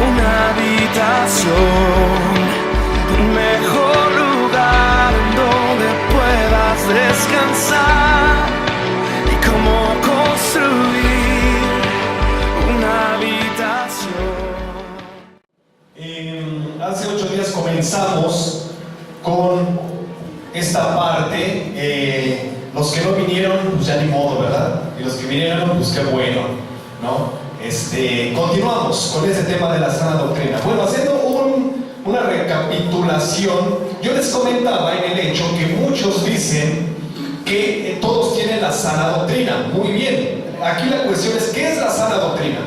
una habitación, un mejor lugar donde puedas descansar, y cómo construir una habitación. Hace 8 días comenzamos con esta parte. Los que no vinieron, pues ya ni modo, ¿verdad? Y los que vinieron, pues qué bueno, ¿no? Continuamos con ese tema de la sana doctrina. Bueno, haciendo una recapitulación, yo les comentaba en el hecho que muchos dicen que todos tienen la sana doctrina. Muy bien, aquí la cuestión es, ¿qué es la sana doctrina?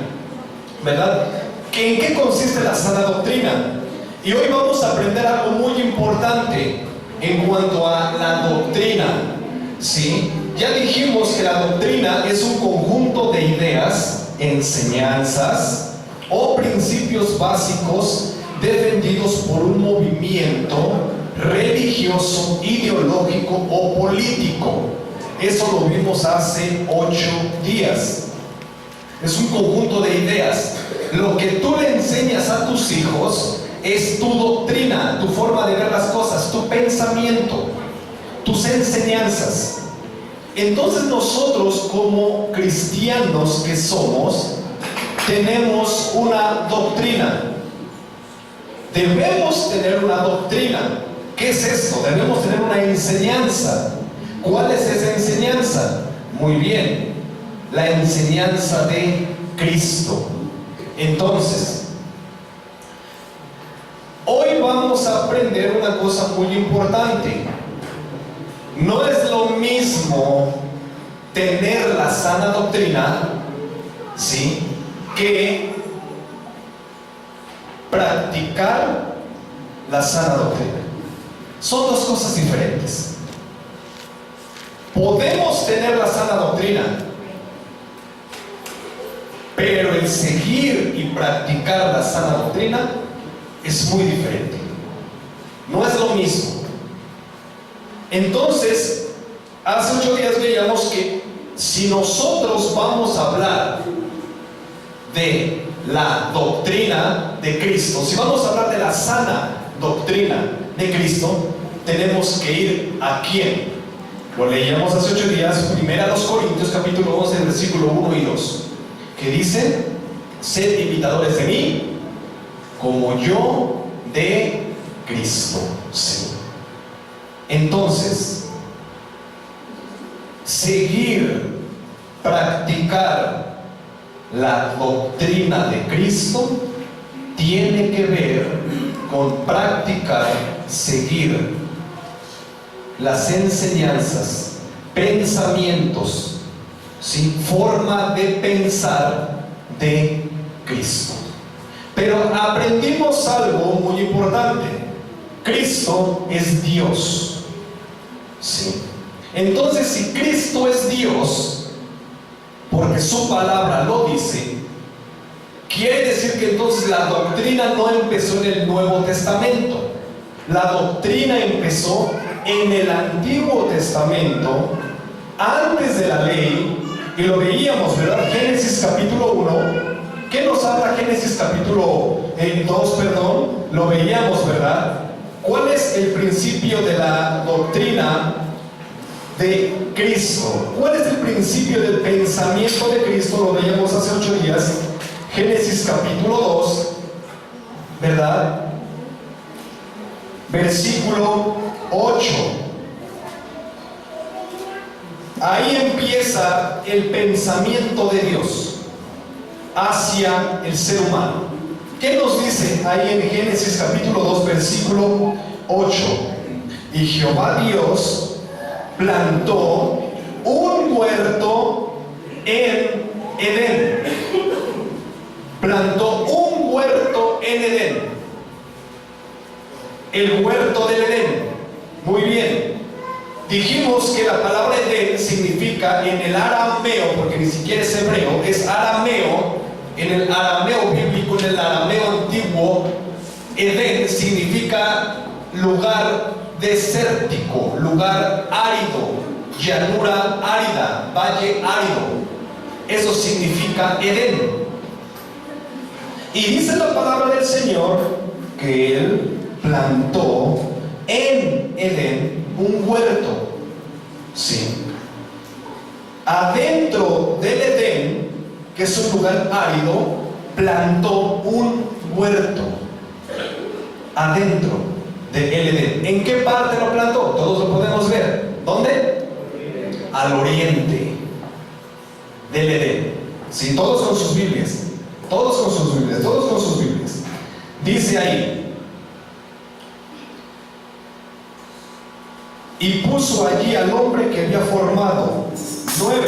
¿Verdad? ¿En qué consiste la sana doctrina? Y hoy vamos a aprender algo muy importante en cuanto a la doctrina, ¿sí? Ya dijimos que la doctrina es un conjunto de ideas, enseñanzas o principios básicos defendidos por un movimiento religioso, ideológico o político. Eso lo vimos hace 8 días. Es un conjunto de ideas. Lo que tú le enseñas a tus hijos es tu doctrina, tu forma de ver las cosas, tu pensamiento, tus enseñanzas. Entonces nosotros, como cristianos que somos, tenemos una doctrina. Debemos tener una doctrina. ¿Qué es esto? Debemos tener una enseñanza. ¿Cuál es esa enseñanza? Muy bien, la enseñanza de Cristo. Entonces, hoy vamos a aprender una cosa muy importante. No es lo mismo tener la sana doctrina, ¿sí?, que practicar la sana doctrina. Son dos cosas diferentes. Podemos tener la sana doctrina, pero el seguir y practicar la sana doctrina es muy diferente. No es lo mismo. Entonces, hace 8 días veíamos que si nosotros vamos a hablar de la doctrina de Cristo, si vamos a hablar de la sana doctrina de Cristo, tenemos que ir ¿a quién? Lo leíamos hace 8 días, 1 Corintios capítulo 11, versículo 1 y 2, que dice: sed imitadores de mí, como yo de Cristo. Sí. Entonces, seguir, practicar la doctrina de Cristo tiene que ver con practicar, seguir las enseñanzas, pensamientos, ¿sí?, forma de pensar de Cristo. Pero aprendimos algo muy importante: Cristo es Dios. Sí. Entonces, si Cristo es Dios, porque su palabra lo dice, quiere decir que entonces la doctrina no empezó en el Nuevo Testamento. La doctrina empezó en el Antiguo Testamento, antes de la ley, y lo veíamos, ¿verdad? Génesis capítulo 1. ¿Qué nos habla Génesis capítulo 2, perdón? Lo veíamos, ¿verdad? ¿Cuál es el principio de la doctrina de Cristo? ¿Cuál es el principio del pensamiento de Cristo? Lo veíamos hace 8 días. Génesis capítulo 2, ¿verdad? Versículo 8. Ahí empieza el pensamiento de Dios hacia el ser humano. ¿Qué nos dice ahí en Génesis capítulo 2, versículo 8? Y Jehová Dios plantó un huerto en Edén. Plantó un huerto en Edén. El huerto del Edén. Muy bien. Dijimos que la palabra Edén significa en el arameo, porque ni siquiera es hebreo, es arameo. En el arameo bíblico, en el arameo antiguo, Edén significa lugar desértico, lugar árido, llanura árida, valle árido. Eso significa Edén. Y dice la palabra del Señor que Él plantó en Edén un huerto. Sí. Adentro del Edén, que es un lugar árido, plantó un huerto. Adentro del Edén. ¿En qué parte lo plantó? Todos lo podemos ver. ¿Dónde? Al oriente del Edén. Sí, todos con sus Biblias. Todos con sus Biblias. Todos con sus Biblias. Dice ahí: y puso allí al hombre que había formado. 9.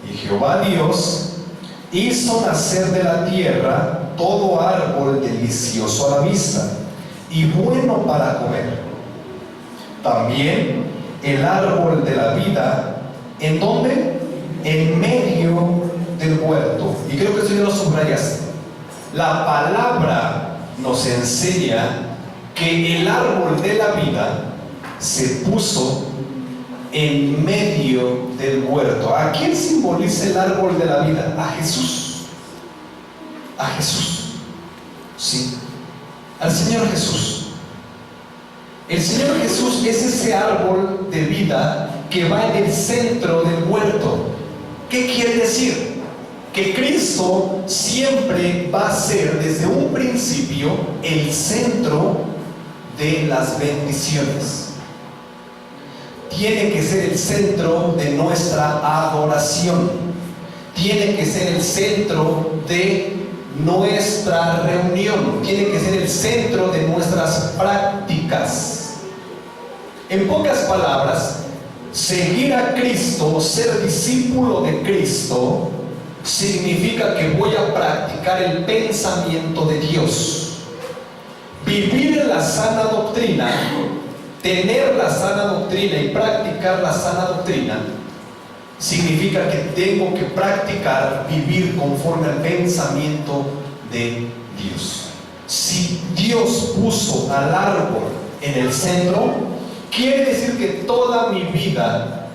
Y Jehová Dios hizo nacer de la tierra todo árbol delicioso a la vista y bueno para comer. También el árbol de la vida, ¿en dónde? En medio del huerto. Y creo que esto ya lo subrayaste. La palabra nos enseña que el árbol de la vida se puso en medio del huerto. ¿A quién simboliza el árbol de la vida? A Jesús. A Jesús. Sí. Al Señor Jesús. El Señor Jesús es ese árbol de vida que va en el centro del huerto. ¿Qué quiere decir? Que Cristo siempre va a ser desde un principio el centro de las bendiciones. Tiene que ser el centro de nuestra adoración. Tiene que ser el centro de nuestra reunión. Tiene que ser el centro de nuestras prácticas. En pocas palabras, seguir a Cristo, ser discípulo de Cristo, significa que voy a practicar el pensamiento de Dios. Vivir en la sana doctrina, tener la sana doctrina y practicar la sana doctrina, significa que tengo que practicar, vivir conforme al pensamiento de Dios. Si Dios puso al árbol en el centro, quiere decir que toda mi vida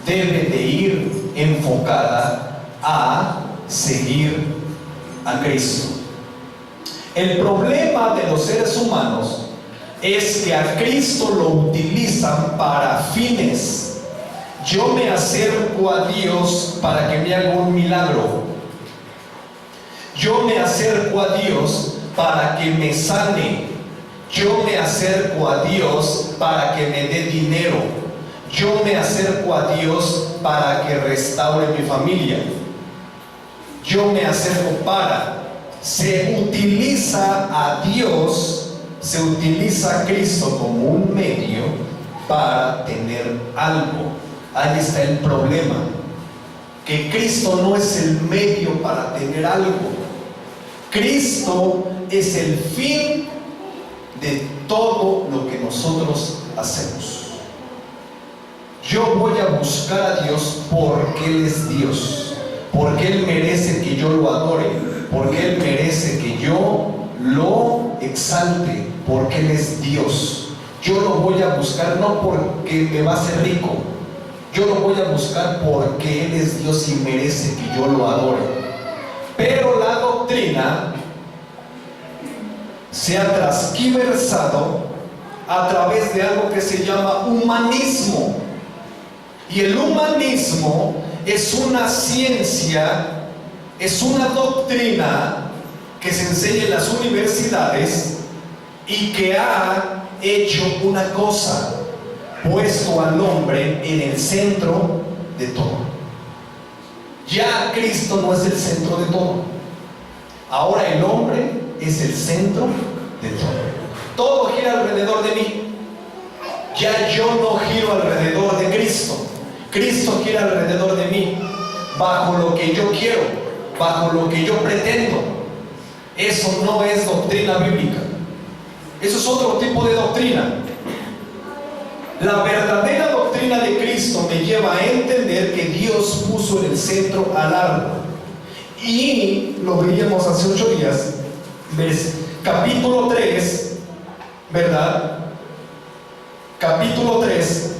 debe de ir enfocada a seguir a Cristo. El problema de los seres humanos es que a Cristo lo utilizan para fines. Yo me acerco a Dios para que me haga un milagro. Yo me acerco a Dios para que me sane. Yo me acerco a Dios para que me dé dinero. Yo me acerco a Dios para que restaure mi familia. Yo me acerco para. Se utiliza a Dios, se utiliza a Cristo como un medio para tener algo. Ahí está el problema, que Cristo no es el medio para tener algo. Cristo es el fin de todo lo que nosotros hacemos. Yo voy a buscar a Dios porque Él es Dios, porque Él merece que yo lo adore, porque Él merece que yo lo exalte, porque Él es Dios. Yo lo voy a buscar no porque me va a hacer rico, yo lo voy a buscar porque Él es Dios y merece que yo lo adore. Pero la doctrina se ha transquiversado a través de algo que se llama humanismo. Y el humanismo es una ciencia, es una doctrina que se enseña en las universidades y que ha hecho una cosa: puesto al hombre en el centro de todo. Ya Cristo no es el centro de todo. Ahora el hombre es el centro de todo. Todo gira alrededor de mí. Ya yo no giro alrededor de Cristo. Cristo gira alrededor de mí, bajo lo que yo quiero, bajo lo que yo pretendo. Eso no es doctrina bíblica. Eso es otro tipo de doctrina. La verdadera doctrina de Cristo me lleva a entender que Dios puso en el centro al árbol. Y lo veíamos hace 8 días, capítulo 3, ¿verdad? Capítulo 3,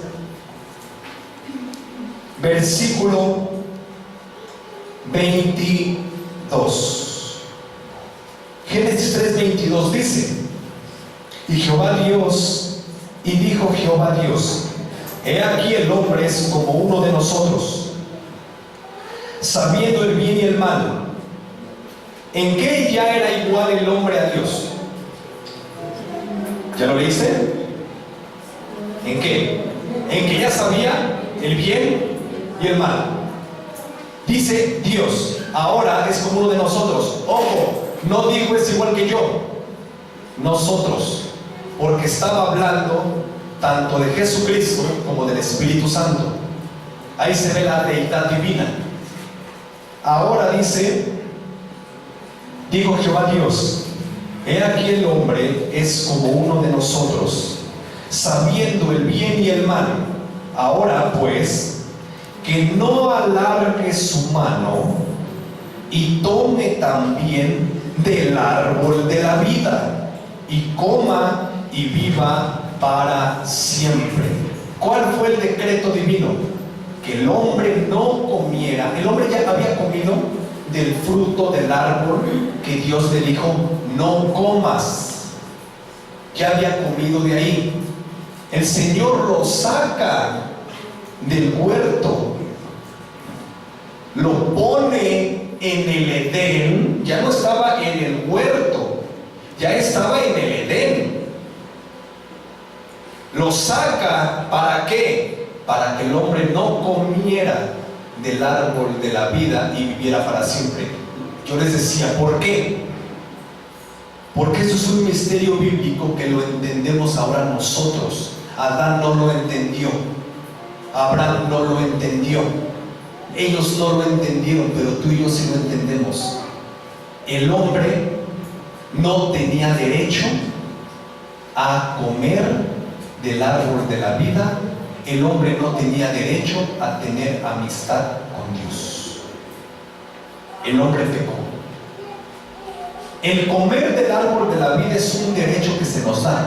versículo 22. Génesis 3:22 dice: y dijo Jehová Dios, he aquí el hombre es como uno de nosotros, sabiendo el bien y el mal. ¿En qué ya era igual el hombre a Dios? ¿Ya lo leíste? ¿En qué? En que ya sabía el bien y el mal. Dice Dios, ahora es como uno de nosotros. Ojo, no dijo es igual que yo. Nosotros, porque estaba hablando tanto de Jesucristo como del Espíritu Santo. Ahí se ve la deidad divina. Ahora dice, dijo Jehová Dios, he aquí el hombre es como uno de nosotros, sabiendo el bien y el mal. Ahora pues, que no alargue su mano y tome también del árbol de la vida y coma y viva para siempre. ¿Cuál fue el decreto divino? Que el hombre no comiera. El hombre ya había comido del fruto del árbol que Dios le dijo, no comas. Ya había comido de ahí. El Señor lo saca del huerto, lo pone en el Edén. Ya no estaba en el huerto, ya estaba en el Edén. Lo saca, ¿para qué? Para que el hombre no comiera del árbol de la vida y viviera para siempre. Yo les decía, ¿por qué? Porque eso es un misterio bíblico que lo entendemos ahora nosotros. Adán no lo entendió, Abraham no lo entendió, ellos no lo entendieron, pero tú y yo sí lo entendemos. El hombre no tenía derecho a comer del árbol de la vida. El hombre no tenía derecho a tener amistad con Dios. El hombre pecó. El comer del árbol de la vida es un derecho que se nos da,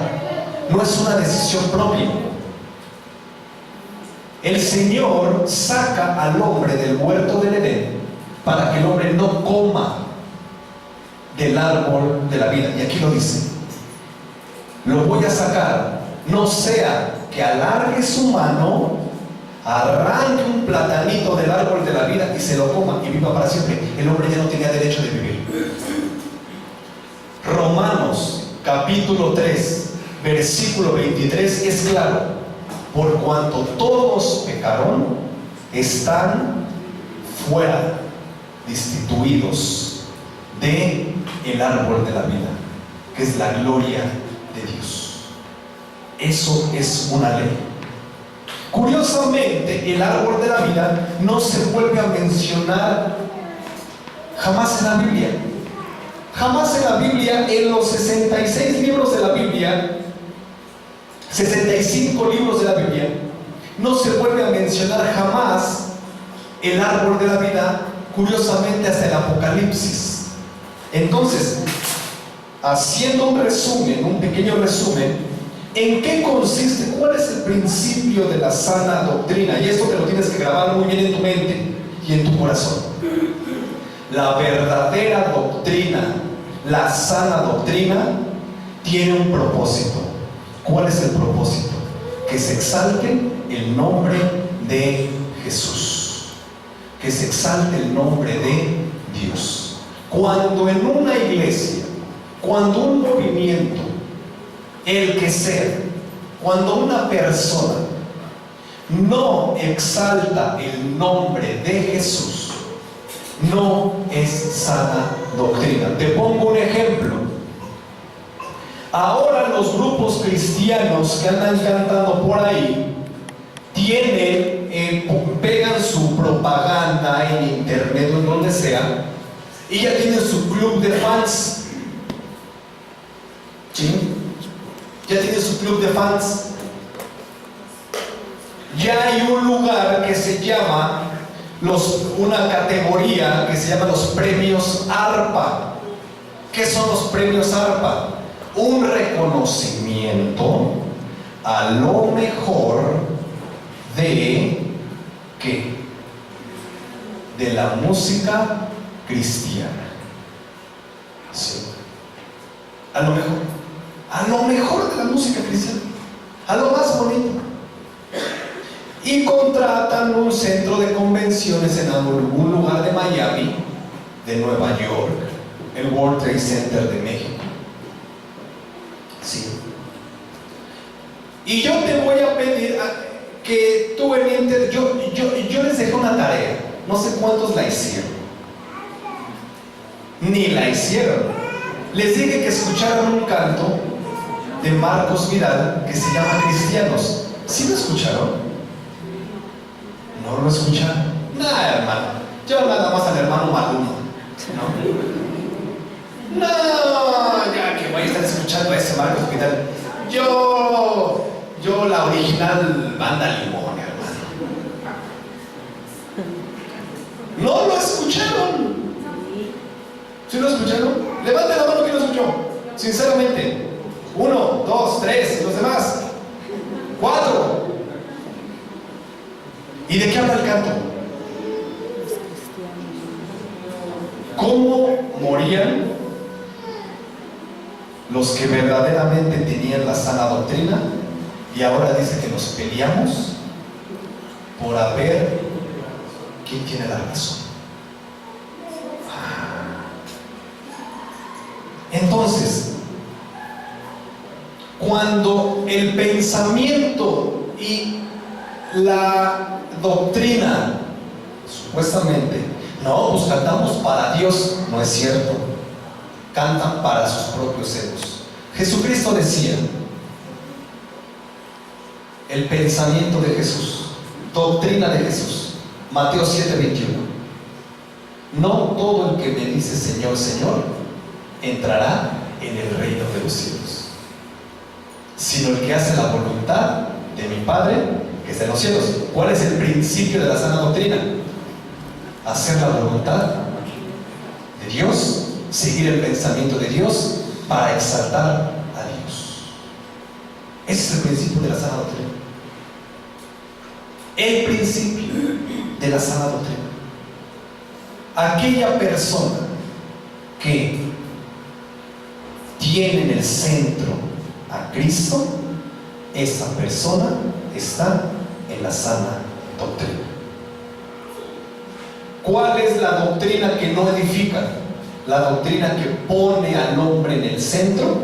no es una decisión propia. El Señor saca al hombre del huerto del Edén para que el hombre no coma del árbol de la vida. Y aquí lo dice: lo voy a sacar, no sea que alargue su mano, arranque un platanito del árbol de la vida y se lo coma y viva para siempre. El hombre ya no tenía derecho de vivir. Romanos capítulo 3 versículo 23 es claro: por cuanto todos pecaron, están fuera, destituidos de el árbol de la vida, que es la gloria de Dios. Eso es una ley. Curiosamente, el árbol de la vida no se vuelve a mencionar jamás en la Biblia. Jamás en la Biblia, en los 66 libros de la Biblia, 65 libros de la Biblia, no se vuelve a mencionar jamás el árbol de la vida, curiosamente hasta el Apocalipsis. Entonces, haciendo un resumen, un pequeño resumen, ¿en qué consiste? ¿Cuál es el principio de la sana doctrina? Y esto te lo tienes que grabar muy bien en tu mente y en tu corazón. La verdadera doctrina, la sana doctrina, tiene un propósito. ¿Cuál es el propósito? Que se exalte el nombre de Jesús, que se exalte el nombre de Dios. Cuando en una iglesia, cuando un movimiento, el que sea, cuando una persona no exalta el nombre de Jesús, no es sana doctrina. Te pongo un ejemplo. Ahora los grupos cristianos que andan cantando por ahí tienen, pegan su propaganda en internet o en donde sea, y ya tienen su club de fans. ¿Sí? Ya tienen su club de fans. Ya hay un lugar que se llama una categoría que se llama los premios ARPA. ¿Qué son los premios ARPA? Un reconocimiento a lo mejor de ¿qué? De la música cristiana. Sí. A lo mejor de la música cristiana, a lo más bonito. Y contratan un centro de convenciones en algún lugar de Miami, de Nueva York, el World Trade Center de México. Sí. Y yo te voy a pedir que tú yo les dejé una tarea, no sé cuántos la hicieron, ni la hicieron. Les dije que escucharan un canto de Marcos Vidal que se llama Cristianos. ¿Sí lo escucharon? ¿No lo escucharon? Nada, hermano, yo nada más al hermano Maluma, no, ya que voy a estar escuchando a ese Marcos Vidal. Yo la original banda Limón, hermano. ¿No lo escucharon? ¿Sí lo escucharon? Levanten la mano que lo escuchó. Sinceramente. 1, 2, 3, ¿y los demás? 4. ¿Y de qué habla el canto? ¿Cómo morían los que verdaderamente tenían la sana doctrina? Y ahora dice que nos peleamos por ver quién tiene la razón. Entonces, cuando el pensamiento y la doctrina, supuestamente, no, pues cantamos para Dios, no es cierto, cantan para sus propios egos. Jesucristo decía, el pensamiento de Jesús, doctrina de Jesús, Mateo 7:21, no todo el que me dice Señor, Señor, entrará en el reino de los cielos, sino el que hace la voluntad de mi Padre que está en los cielos. ¿Cuál es el principio de la sana doctrina? Hacer la voluntad de Dios, seguir el pensamiento de Dios para exaltar a Dios. Ese es el principio de la sana doctrina. El principio de la sana doctrina. Aquella persona que tiene en el centro a Cristo, esa persona está en la sana doctrina. ¿Cuál es la doctrina que no edifica? La doctrina que pone al hombre en el centro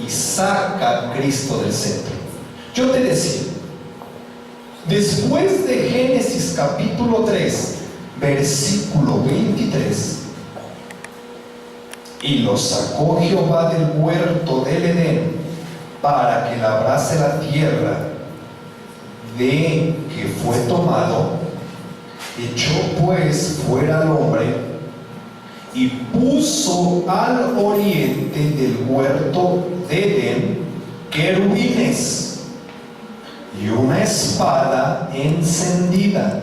y saca a Cristo del centro. Yo te decía, después de Génesis capítulo 3, versículo 23, y lo sacó Jehová del huerto del Edén para que labrase la tierra de que fue tomado, echó pues fuera al hombre y puso al oriente del huerto de Edén querubines y una espada encendida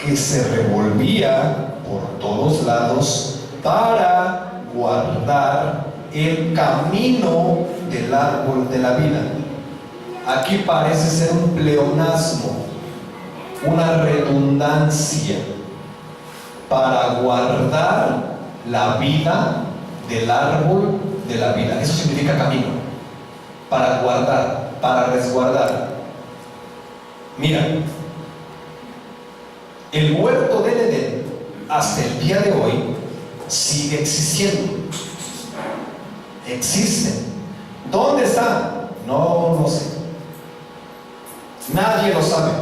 que se revolvía por todos lados para guardar el camino del árbol de la vida. Aquí parece ser un pleonasmo, una redundancia, para guardar la vida del árbol de la vida. Eso significa camino, para guardar, para resguardar. Mira, el huerto del Edén hasta el día de hoy sigue existiendo. Existe. ¿Dónde está? No lo sé. Nadie lo sabe.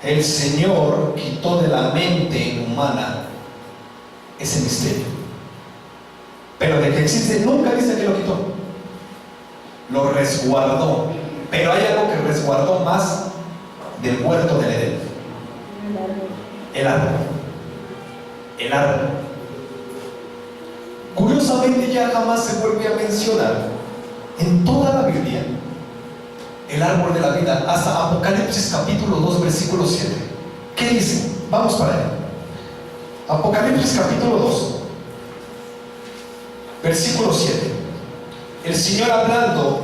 El Señor quitó de la mente humana ese misterio. Pero de que existe, nunca dice que lo quitó. Lo resguardó. Pero hay algo que resguardó más del huerto del Edén. El árbol. El árbol. Curiosamente ya jamás se vuelve a mencionar en toda la Biblia el árbol de la vida, hasta Apocalipsis capítulo 2 versículo 7. ¿Qué dice? Vamos para allá. Apocalipsis capítulo 2 versículo 7. El Señor hablando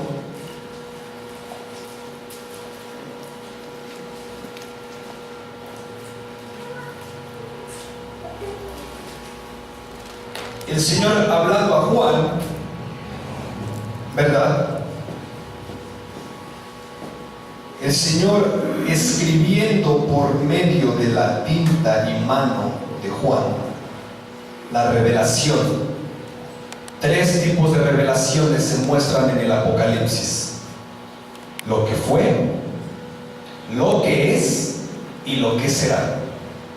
el Señor hablando a Juan, ¿verdad? El Señor escribiendo por medio de la tinta y mano de Juan la revelación. 3 tipos de revelaciones se muestran en el Apocalipsis: lo que fue, lo que es y lo que será.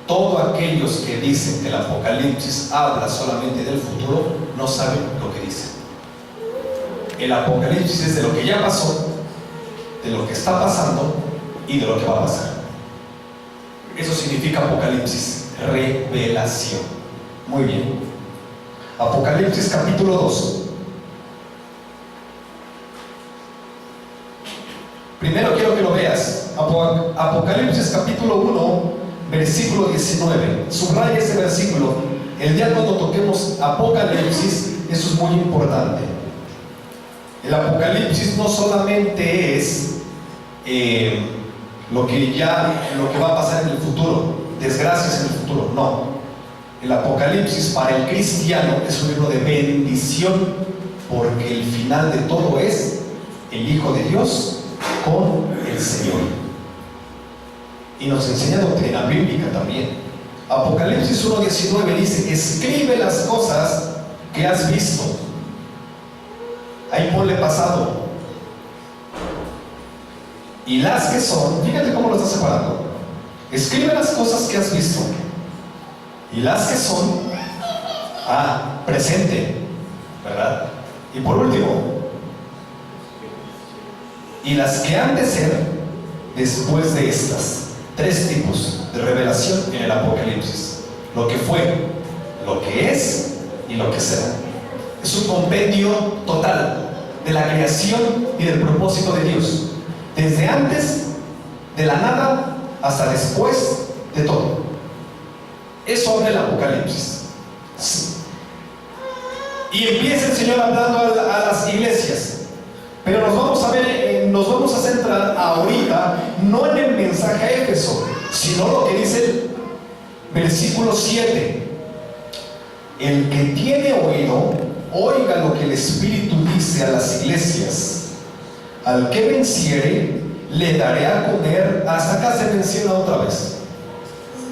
Todos aquellos que dicen que el Apocalipsis habla solamente del futuro no saben lo que dice. El Apocalipsis es de lo que ya pasó, de lo que está pasando y de lo que va a pasar. Eso significa Apocalipsis, revelación. Muy bien. Apocalipsis capítulo 2. Primero quiero que lo veas. Apocalipsis capítulo 1, versículo 19. Subraya ese versículo. El día cuando toquemos Apocalipsis, eso es muy importante. El Apocalipsis no solamente es lo que va a pasar en el futuro, desgracias en el futuro, no. El Apocalipsis para el cristiano es un libro de bendición, porque el final de todo es el Hijo de Dios con el Señor. Y nos enseña doctrina bíblica también. Apocalipsis 1:19 dice: escribe las cosas que has visto. Ahí ponle pasado. Y las que son, fíjate cómo lo está separando. Escribe las cosas que has visto. Y las que son, presente, ¿verdad? Y por último, y las que han de ser después de estas. 3 tipos de revelación en el Apocalipsis: lo que fue, lo que es y lo que será. Es un compendio total de la creación y del propósito de Dios, desde antes de la nada hasta después de todo. Eso habla el Apocalipsis. Y empieza el Señor hablando a las iglesias. Pero nos vamos a centrar ahorita no en el mensaje a Éfeso, sino lo que dice el versículo 7. El que tiene oído, oiga lo que el Espíritu dice a las iglesias. Al que venciere, le daré a comer. Hasta acá se menciona otra vez.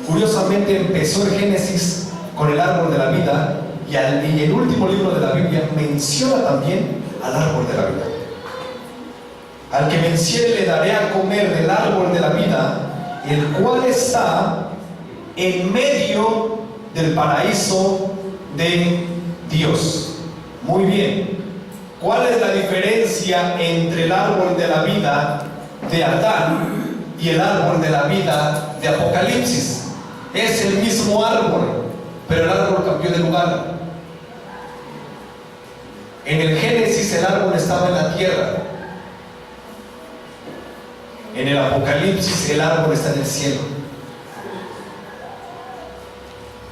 Curiosamente empezó el Génesis con el árbol de la vida, y el último libro de la Biblia menciona también al árbol de la vida. Al que venciere le daré a comer del árbol de la vida, el cual está en medio del paraíso de Dios. Muy bien. ¿Cuál es la diferencia entre el árbol de la vida de Adán y el árbol de la vida de Apocalipsis? Es el mismo árbol, pero el árbol cambió de lugar. En el Génesis el árbol estaba en la tierra. En el Apocalipsis el árbol está en el cielo.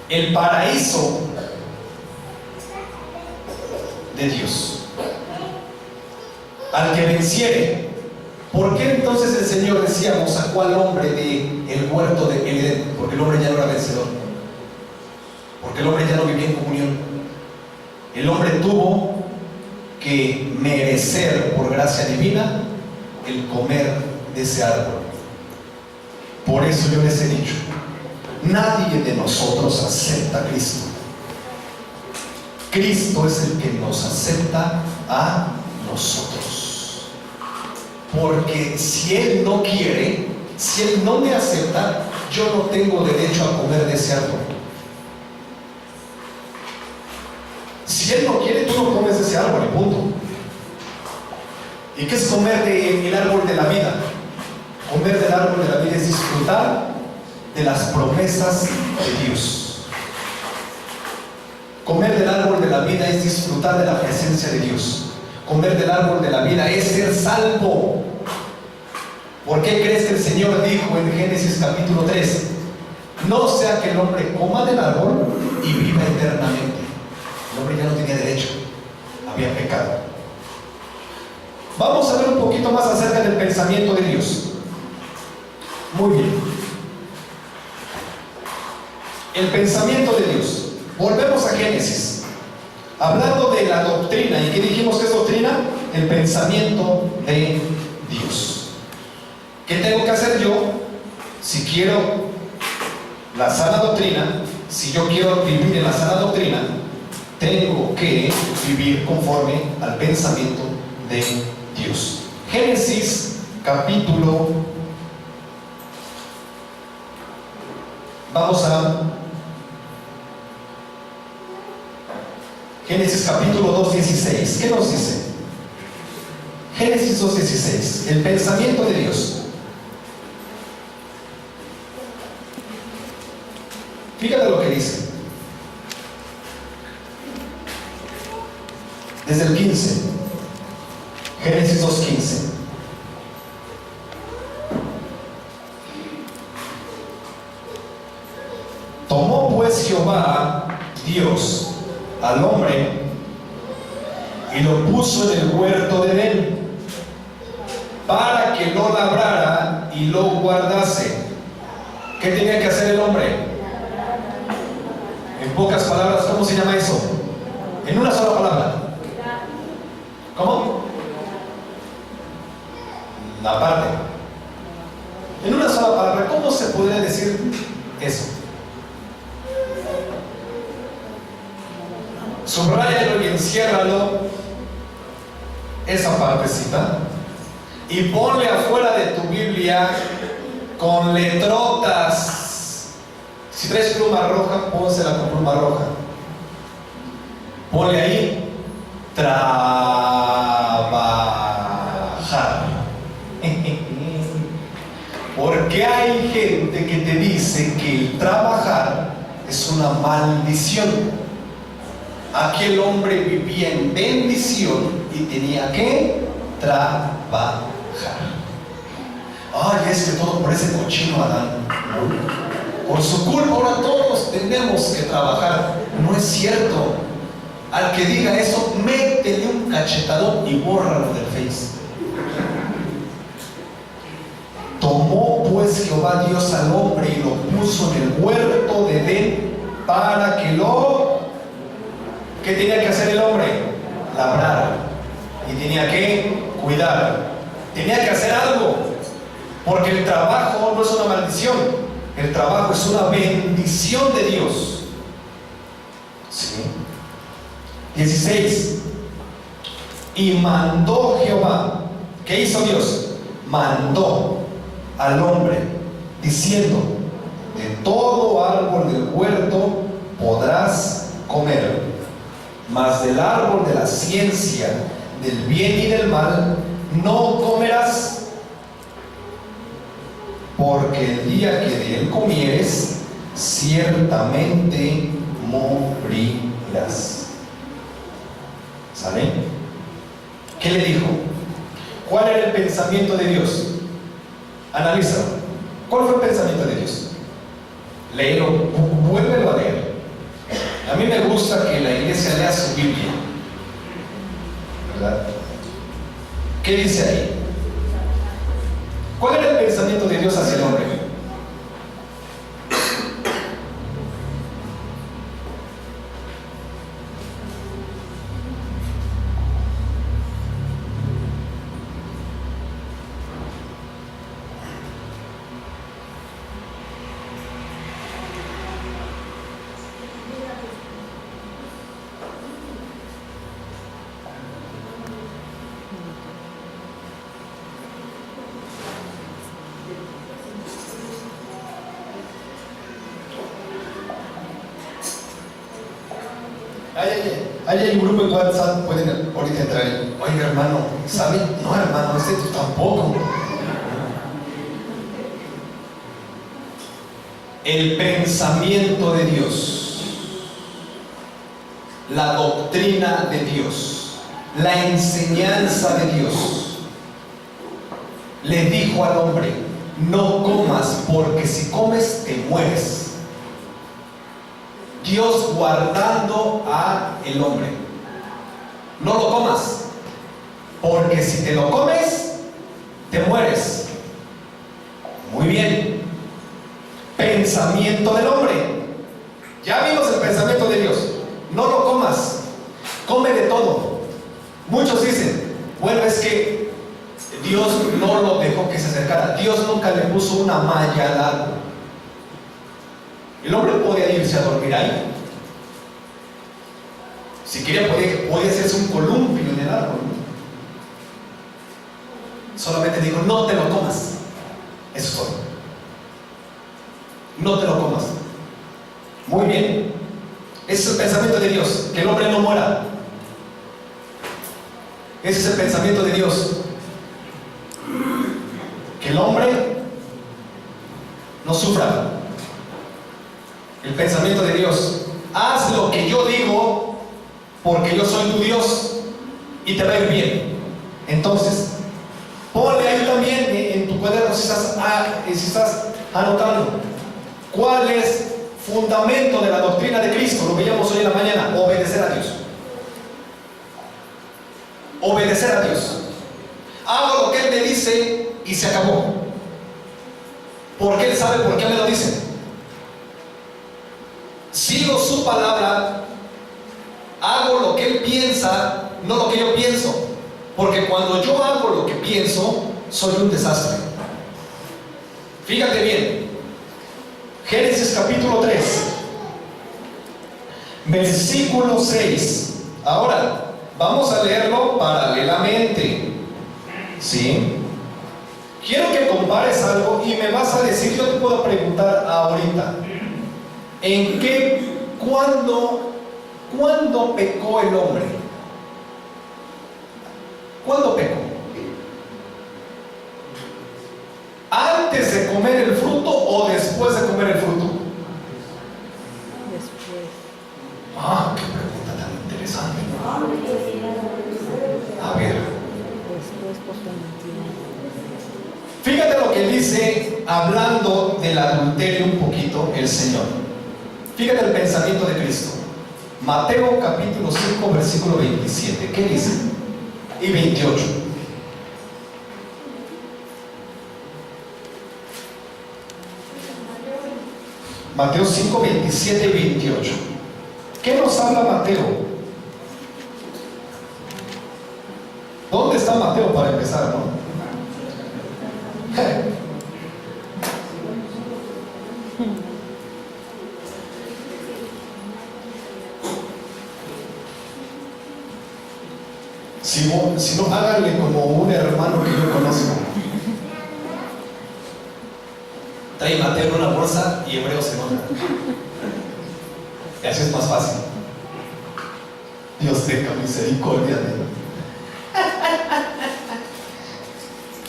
El paraíso de Dios. Al que venciere. ¿Por qué entonces el Señor, decíamos, sacó al hombre del huerto de Edén? Porque el hombre ya no era vencedor. Porque el hombre ya no vivía en comunión. El hombre tuvo que merecer por gracia divina el comer de ese árbol. Por eso yo les he dicho: nadie de nosotros acepta a Cristo. Cristo es el que nos acepta a nosotros. Porque si Él no quiere, si Él no me acepta, yo no tengo derecho a comer de ese árbol. Si Él no quiere, tú no comes de ese árbol, y punto. ¿Y qué es comer del árbol de la vida? Comer del árbol de la vida es disfrutar de las promesas de Dios. Comer del árbol de la vida es disfrutar de la presencia de Dios. Comer del árbol de la vida es ser salvo. ¿Por qué crees que el Señor dijo en Génesis capítulo 3: no sea que el hombre coma del árbol y viva eternamente? El hombre ya no tenía derecho, había pecado. Vamos a ver un poquito más acerca del pensamiento de Dios. Muy bien. El pensamiento de Dios. Volvemos a Génesis. hablando de la doctrina. ¿Y qué dijimos que es doctrina? El pensamiento de Dios. ¿Qué tengo que hacer yo si quiero la sana doctrina? Si yo quiero vivir en la sana doctrina, tengo que vivir conforme al pensamiento de Dios. Génesis capítulo, vamos a Génesis capítulo 2:16. ¿Qué nos dice? Génesis 2:16, el pensamiento de Dios. Fíjate lo que dice. Desde el 15. Génesis 2:15. Tomó pues Jehová Dios al hombre y lo puso en el huerto de Edén para que lo labrara y lo guardase. ¿Qué tenía que hacer el hombre? En pocas palabras, ¿cómo se llama eso? En una sola palabra. ¿Cómo? La parte. En una sola palabra, ¿cómo se podría decir eso? Subráyalo y enciérralo, esa partecita, y ponle afuera de tu Biblia con letrotas. Si traes pluma roja, pónsela con pluma roja. Ponle ahí, trabajar. Porque hay gente que te dice que el trabajar es una maldición. Aquel hombre vivía en bendición y tenía que trabajar. Ay, es que todo por ese cochino Adán. Por su culpa ahora todos tenemos que trabajar. No es cierto. Al que diga eso, métele un cachetadón y bórralo del Face. Tomó pues Jehová Dios al hombre y lo puso en el huerto de Edén para que lo... ¿Qué tenía que hacer el hombre? Labrar. Y tenía que cuidar. Tenía que hacer algo. Porque el trabajo no es una maldición. El trabajo es una bendición de Dios. ¿Sí? 16. Y mandó Jehová. ¿Qué hizo Dios? Mandó al hombre diciendo: de todo árbol del huerto podrás comer, mas del árbol de la ciencia del bien y del mal no comerás, porque el día que de él comieres ciertamente morirás. ¿Sale? ¿Qué le dijo? ¿Cuál era el pensamiento de Dios? Analízalo. ¿Cuál fue el pensamiento de Dios? Léelo, vuélvelo a leer. A mí me gusta que la iglesia lea su Biblia, ¿verdad? ¿Qué dice ahí? ¿Cuál era el pensamiento de Dios hacia el hombre? Hay un grupo en WhatsApp, pueden ahorita entrar ahí. Oiga, hermano, ¿sabe? No, hermano, tú tampoco. El pensamiento de Dios, la doctrina de Dios, la enseñanza de Dios, le dijo al hombre: no comas, porque si comes te mueres. Dios guardando a el hombre: no lo comas, porque si te lo comes te mueres. Muy bien. Pensamiento del hombre. Ya vimos el pensamiento de Dios: no lo comas. de todo. Muchos dicen, bueno, es que Dios no lo dejó que se acercara. Dios nunca le puso una malla al árbol. El hombre podía irse a dormir ahí. Si quería, podía hacerse un columpio en el árbol. Solamente dijo, no te lo comas. Eso es todo. No te lo comas. Muy bien. Ese es el pensamiento de Dios, que el hombre no muera. Ese es el pensamiento de Dios, que el hombre no sufra. El pensamiento de Dios, haz lo que yo digo, porque yo soy tu Dios y te va a ir bien. Entonces, ponle ahí también en tu cuaderno, si estás anotando, ¿cuál es fundamento de la doctrina de Cristo? Lo veíamos hoy en la mañana: obedecer a Dios. Obedecer a Dios. Hago lo que Él me dice y se acabó. Porque Él sabe por qué me lo dice. Sigo su palabra, hago lo que Él piensa, no lo que yo pienso. Porque cuando yo hago lo que pienso, soy un desastre. Fíjate bien. Génesis capítulo 3, versículo 6. Ahora, vamos a leerlo paralelamente. ¿Sí? Quiero que compares algo y me vas a decir, yo te puedo preguntar ahorita, ¿en qué, cuándo pecó el hombre? ¿Cuándo pecó? ¿Antes de comer el fruto o después de comer el fruto? Después. Ah, qué pregunta tan interesante. A ver. Después, porque mentira. Fíjate lo que dice, hablando del adulterio un poquito, el Señor. Fíjate el pensamiento de Cristo. Mateo capítulo 5, versículo 27. ¿Qué dice? Y 28. Mateo 5, 27 y 28. ¿Qué nos habla Mateo? ¿Dónde está Mateo para empezar, no? Si no, háganle como un hermano que yo conozco. Trae Mateo en una bolsa y Hebreos en otra. Y así es más fácil. Dios tenga misericordia de él.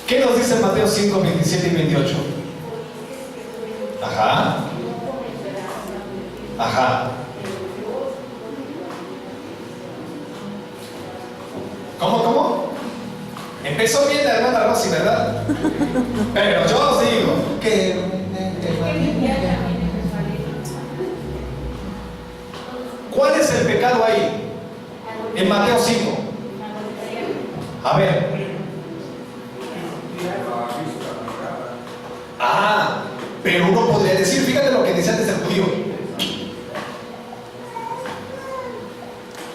¿Qué nos dice Mateo 5, 27 y 28? Ajá. Ajá. ¿Cómo? Empezó bien la hermana Rosy, ¿verdad? Pero yo os digo que... ¿Cuál es el pecado ahí? En Mateo 5. A ver. Ah, pero uno podría decir, fíjate lo que decía antes el judío.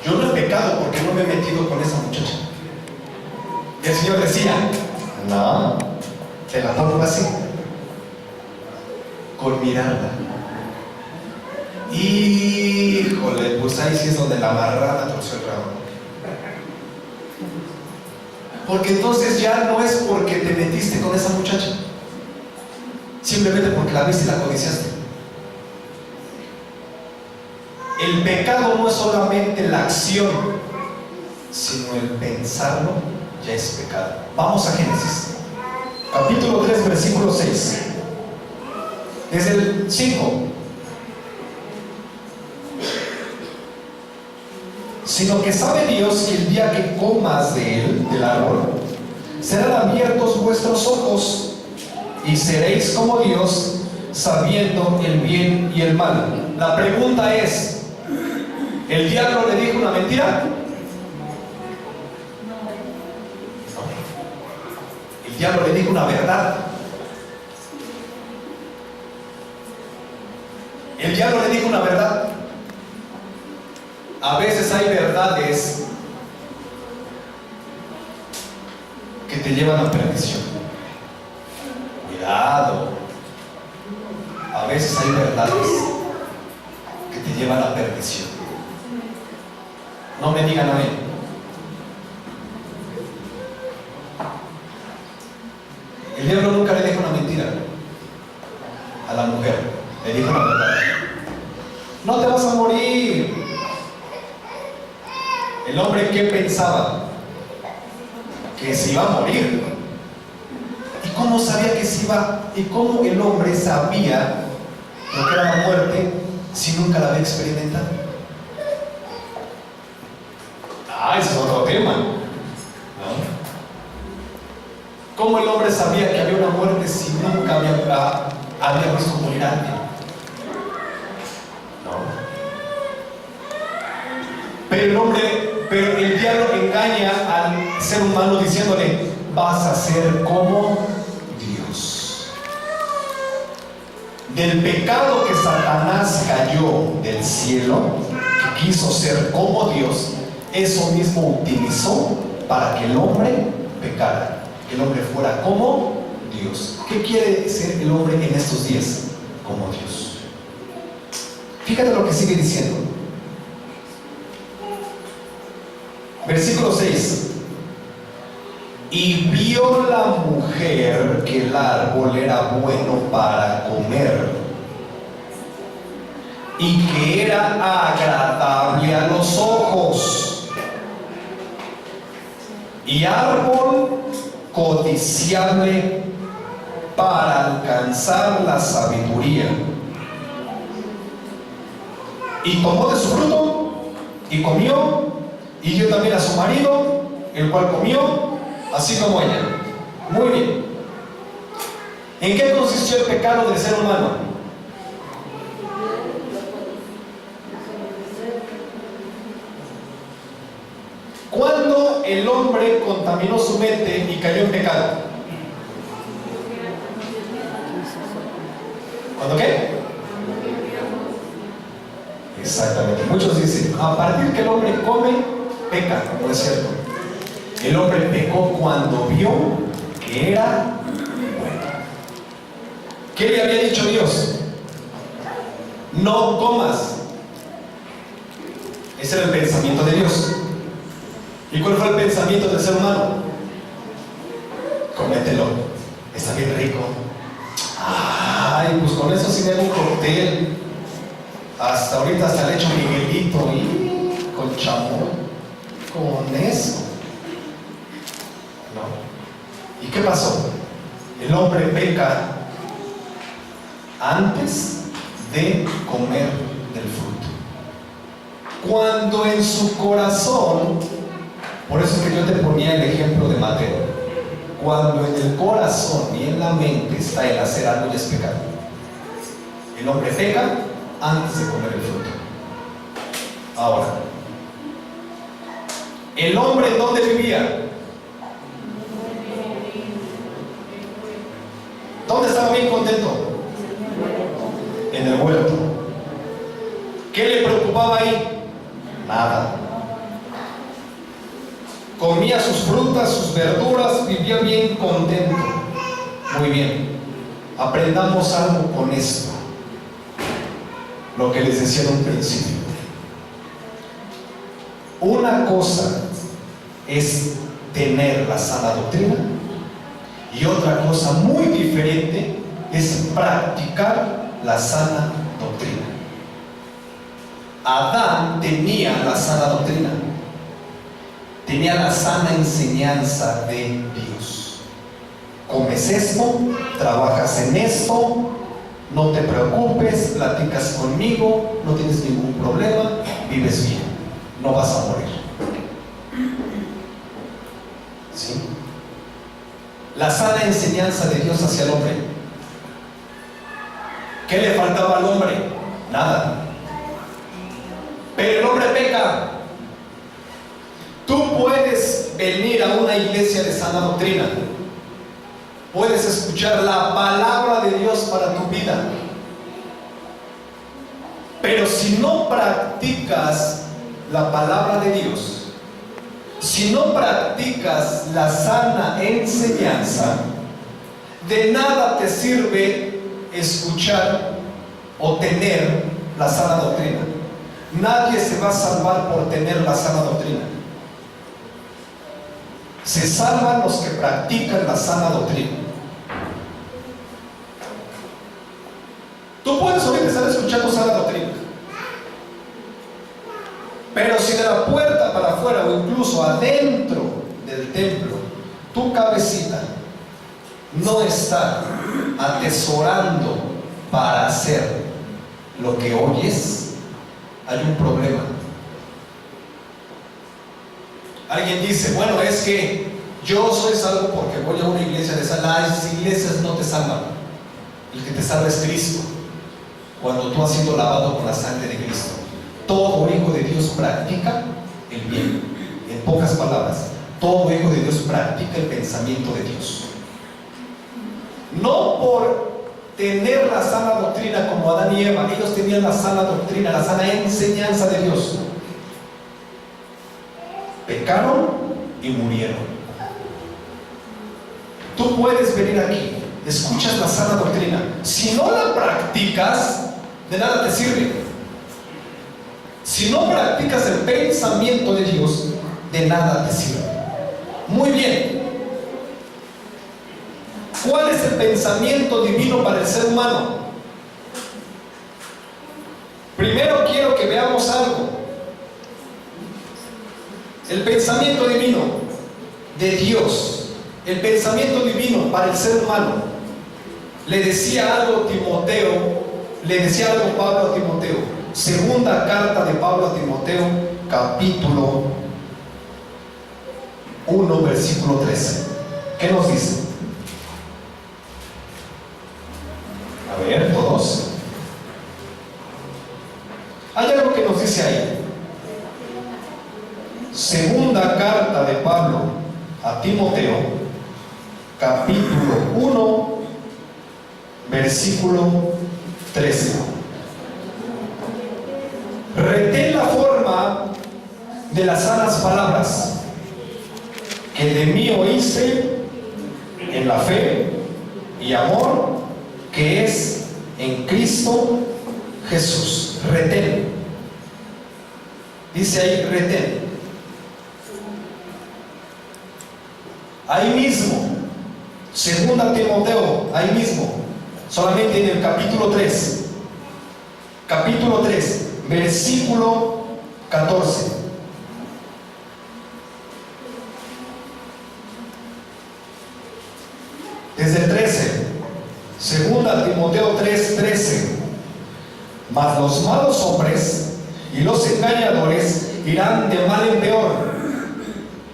Yo no he pecado porque no me he metido con esa muchacha. Y el Señor decía, no, te la pongo así, con mirarla. Híjole, pues ahí sí es donde la marrana torció el rabo. Porque entonces ya no es porque te metiste con esa muchacha, simplemente porque la viste y la codiciaste. El pecado no es solamente la acción, sino el pensarlo ya es pecado. Vamos a Génesis capítulo 3, versículo 6. Desde el 5. Sino que sabe Dios que el día que comas de él, del árbol, serán abiertos vuestros ojos y seréis como Dios, sabiendo el bien y el mal. La pregunta es, ¿el diablo le dijo una mentira? No. El diablo le dijo una verdad. El diablo le dijo una verdad. A veces hay verdades llevan a perdición. Cuidado. A veces hay verdades que te llevan a perdición. No me digan amén. El diablo nunca le dijo una mentira a la mujer, le dijo la verdad. No te vas a morir. El hombre, ¿qué pensaba? Que se iba a morir. ¿Y cómo sabía que se iba? ¿Y cómo el hombre sabía lo que era la muerte si nunca la había experimentado? Ese es otro tema, ¿no? ¿Cómo el hombre sabía que había una muerte si nunca había visto morir a alguien? ¿No? Pero el diablo engaña al ser humano diciéndole: vas a ser como Dios. Del pecado que Satanás cayó del cielo, que quiso ser como Dios, eso mismo utilizó para que el hombre pecara, que el hombre fuera como Dios. ¿Qué quiere ser el hombre en estos días? Como Dios. Fíjate lo que sigue diciendo. Versículo 6. Y vio la mujer que el árbol era bueno para comer y que era agradable a los ojos y árbol codiciable para alcanzar la sabiduría. Y tomó de su fruto y comió, y dio también a su marido, el cual comió, así como ella. Muy bien. ¿En qué consistió el pecado del ser humano? ¿Cuándo el hombre contaminó su mente y cayó en pecado? ¿Cuándo qué? Exactamente. Muchos dicen, a partir que el hombre come, peca. No es cierto. El hombre pecó cuando vio que era bueno. ¿Qué le había dicho Dios? No comas. Ese era el pensamiento de Dios. ¿Y cuál fue el pensamiento del ser humano? Cómetelo, está bien rico. Ay, pues con eso sí me hago un cóctel. Hasta ahorita hasta le echo Miguelito y con chamoy. Con eso. ¿No? ¿Y qué pasó? El hombre peca antes de comer del fruto. Cuando en su corazón, por eso es que yo te ponía el ejemplo de Mateo, cuando en el corazón y en la mente está el hacer algo, ya es pecado. El hombre peca antes de comer el fruto. Ahora, ¿el hombre dónde vivía? ¿Dónde estaba bien contento? En el huerto. ¿Qué le preocupaba ahí? Nada. Comía sus frutas, sus verduras, vivía bien contento. Muy bien. Aprendamos algo con esto. Lo que les decía en un principio. Una cosa es tener la sana doctrina y otra cosa muy diferente es practicar la sana doctrina. Adán tenía la sana doctrina, tenía la sana enseñanza de Dios. Comes esto, trabajas en esto, no te preocupes, platicas conmigo, no tienes ningún problema, vives bien, no vas a morir. ¿Sí? La sana enseñanza de Dios hacia el hombre. ¿Qué le faltaba al hombre? Nada. Pero el hombre peca. Tú puedes venir a una iglesia de sana doctrina, puedes escuchar la palabra de Dios para tu vida, pero si no practicas la palabra de Dios, si no practicas la sana enseñanza, de nada te sirve escuchar o tener la sana doctrina. Nadie se va a salvar por tener la sana doctrina. Se salvan los que practican la sana doctrina. Tú puedes ahorita estar escuchando sana doctrina, pero si de la puerta para afuera o incluso adentro del templo, tu cabecita no está atesorando para hacer lo que oyes, hay un problema. Alguien dice, bueno, es que yo soy salvo porque voy a una iglesia de salvación. Las iglesias no te salvan. El que te salva es Cristo, cuando tú has sido lavado con la sangre de Cristo. Todo hijo de Dios practica el bien. En pocas palabras, todo hijo de Dios practica el pensamiento de Dios. No por tener la sana doctrina como Adán y Eva. Ellos tenían la sana doctrina, la sana enseñanza de Dios. Pecaron y murieron. Tú puedes venir aquí, escuchas la sana doctrina. Si no la practicas, de nada te sirve. Si no practicas el pensamiento de Dios, de nada te sirve. Muy bien. ¿Cuál es el pensamiento divino para el ser humano? Primero quiero que veamos algo. El pensamiento divino de Dios, el pensamiento divino para el ser humano. Le decía algo Pablo a Timoteo. Segunda carta de Pablo a Timoteo, capítulo 1, versículo 13. ¿Qué nos dice? A ver, todos. Hay algo que nos dice ahí. Segunda carta de Pablo a Timoteo, capítulo 1, versículo 13. Retén la forma de las sanas palabras que de mí oíste en la fe y amor que es en Cristo Jesús. Retén. Dice ahí, retén. Ahí mismo, segunda Timoteo, ahí mismo, solamente en el capítulo 3, versículo 14. Desde el 13, segunda Timoteo 3:13. Mas los malos hombres y los engañadores irán de mal en peor,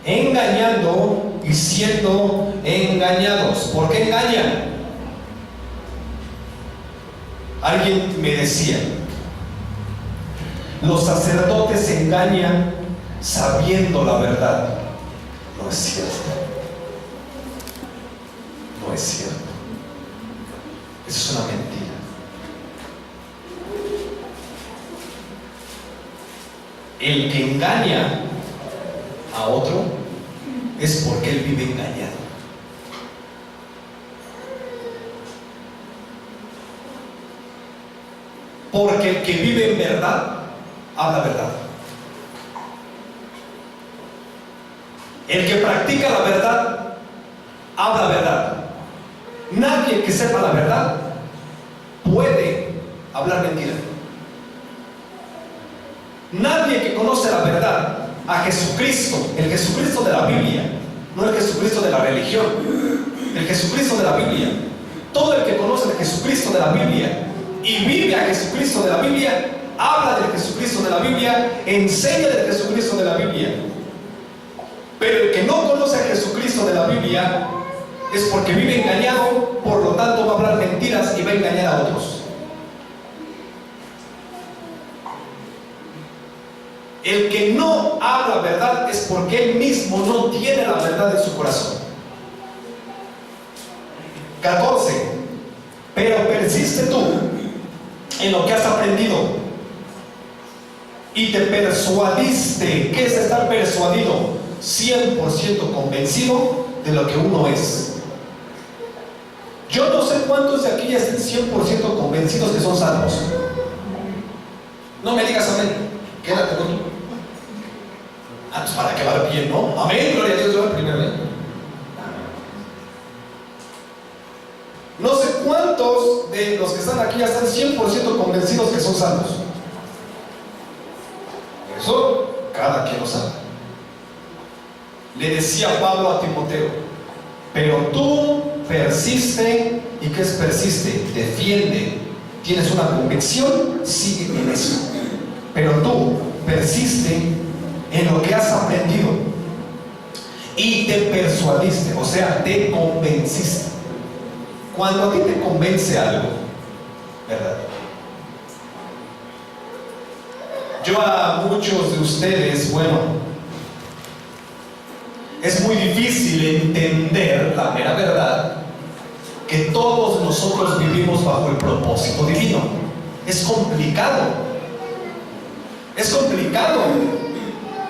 engañando y siendo engañados. ¿Por qué engañan? Alguien me decía, los sacerdotes engañan sabiendo la verdad. No es cierto. No es cierto. Eso es una mentira. El que engaña a otro es porque él vive engañado. Porque el que vive en verdad habla verdad. El que practica la verdad habla verdad. Nadie que sepa la verdad puede hablar mentira. Nadie que conoce la verdad, a Jesucristo, el Jesucristo de la Biblia, no el Jesucristo de la religión, el Jesucristo de la Biblia. Todo el que conoce el Jesucristo de la Biblia y vive a Jesucristo de la Biblia, habla del Jesucristo de la Biblia, enseña del Jesucristo de la Biblia. Pero el que no conoce a Jesucristo de la Biblia es porque vive engañado, por lo tanto va a hablar mentiras y va a engañar a otros. El que no habla verdad es porque él mismo no tiene la verdad en su corazón. 14. Pero persiste tú en lo que has aprendido y te persuadiste. ¿Qué es estar persuadido? 100% convencido de lo que uno es. Yo no sé cuántos de aquí ya estén 100% convencidos que son salvos. No me digas amén, quédate con tú. Pues para que va bien, ¿no? Amén, gloria a Dios, yo primero, ¿eh? No sé cuántos de los que están aquí ya están 100% convencidos que son salvos. Eso cada quien lo sabe. Le decía Pablo a Timoteo: pero tú persiste. ¿Y qué es persiste? Defiende. ¿Tienes una convicción? Sigue en eso. Pero tú persiste en lo que has aprendido y te persuadiste, o sea, te convenciste. Cuando a ti te convence algo, ¿verdad? Yo a muchos de ustedes, bueno, es muy difícil entender la mera verdad, que todos nosotros vivimos bajo el propósito divino. Es complicado. Es complicado.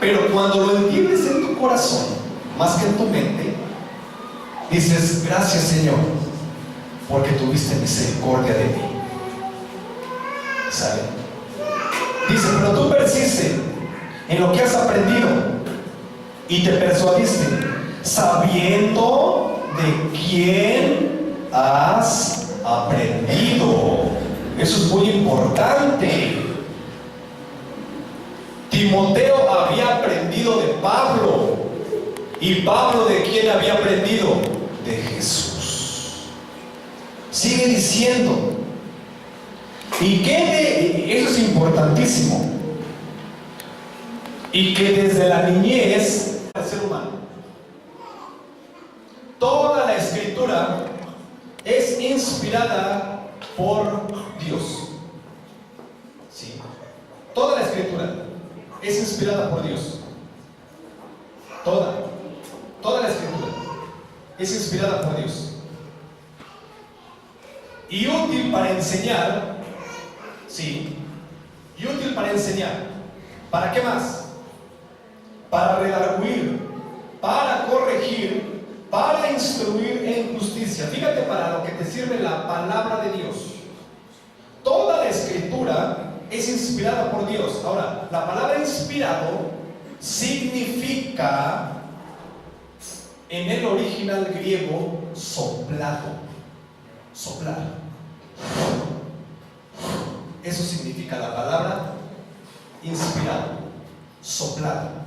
Pero cuando lo entiendes en tu corazón, más que en tu mente, dices: gracias, Señor, porque tuviste misericordia de mí. ¿Sabe? Dice: pero tú persiste en lo que has aprendido y te persuadiste, sabiendo de quién has aprendido. Eso es muy importante. Timoteo había aprendido de Pablo. ¿Y Pablo de quién había aprendido? De Jesús. Sigue diciendo. Y que eso es importantísimo. Y que desde la niñez del ser humano, toda la escritura es inspirada por Dios. ¿Sí? Toda la escritura es inspirada por Dios. Toda la escritura es inspirada por Dios. Y útil para enseñar, sí, y útil para enseñar. ¿Para qué más? Para redarguir, para corregir, para instruir en justicia. Fíjate para lo que te sirve la palabra de Dios. Toda la escritura es inspirada por Dios. Ahora, la palabra inspirado significa en el original griego soplado. Soplar. Eso significa la palabra inspirado, soplado.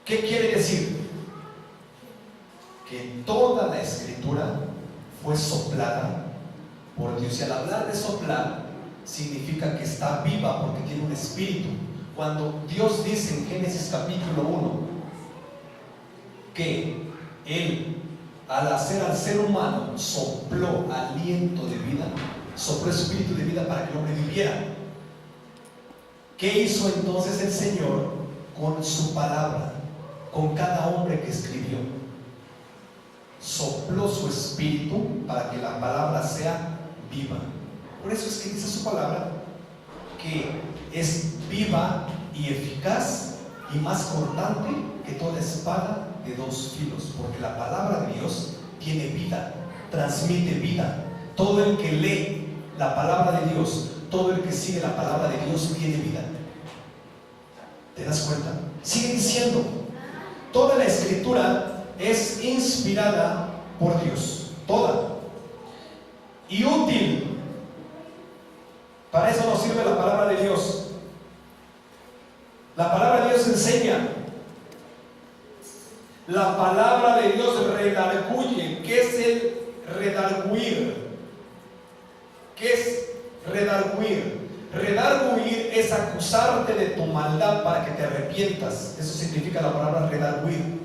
¿Qué quiere decir? Que toda la escritura fue soplada por Dios. Y al hablar de soplar, significa que está viva porque tiene un espíritu. Cuando Dios dice en Génesis capítulo 1 que Él, al hacer al ser humano, sopló aliento de vida, sopló espíritu de vida para que el hombre viviera. ¿Qué hizo entonces el Señor con su palabra? Con cada hombre que escribió, sopló su espíritu para que la palabra sea viva. Por eso es que dice su palabra que es viva y eficaz y más cortante que toda espada de dos filos, porque la palabra de Dios tiene vida, transmite vida. Todo el que lee la palabra de Dios, todo el que sigue la palabra de Dios tiene vida. ¿Te das cuenta? Sigue diciendo, toda la escritura es inspirada por Dios, toda, y útil. Para eso nos sirve la palabra de Dios. La palabra de Dios enseña. La palabra de Dios redarguye. ¿Qué es el redarguir? ¿Qué es redarguir? Redarguir es acusarte de tu maldad para que te arrepientas. Eso significa la palabra redarguir.